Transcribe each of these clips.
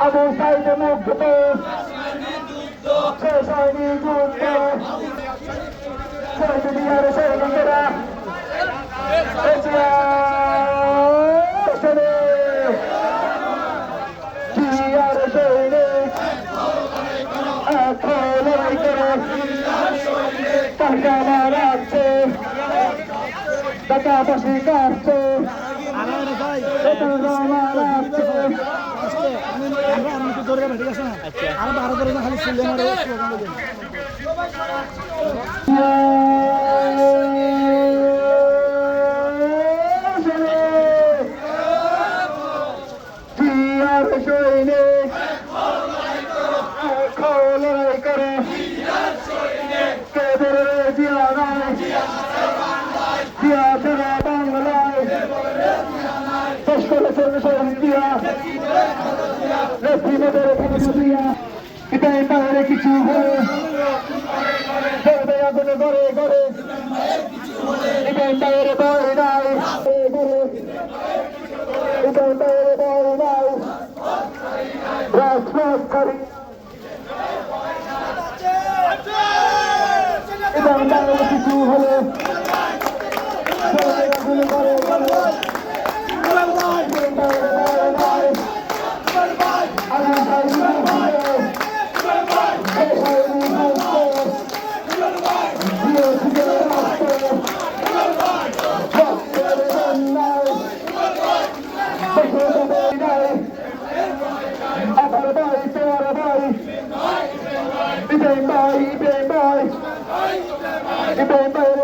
আবু সাইদ মুক্ত শেষ হয়নি যুদ্ধ শহীদ মিনার সৈনিকেরা লড়াই করে টাকা মারাচ্ছে টাকা পাশি কাটছে লড়াই করে জিয়া সারা বাংলায় শেষ করেছেন শহীদ জিয়া নেত্রীদের দিয়া এটাই বাইরে কিছু হলে আগুনে ঘরে ঘরে এটাই বাইরে বয় নাই এটাই বাইরে বয় নাই রাজপথ করি এটাই বাইরে কিছু হলে আগুনে ঘরে ঘরে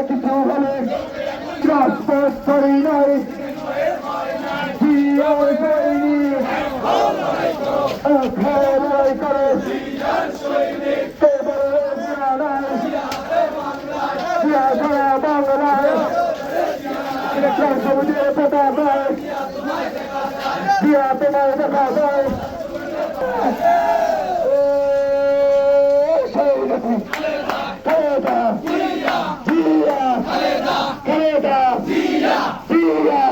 কিছু হলে রাজপথ করি নাই লড়াই করে বাংলায় সবুজের পতাকায় দিয়া তোমায় দেখা যায় জিয়া জিয়া জিয়া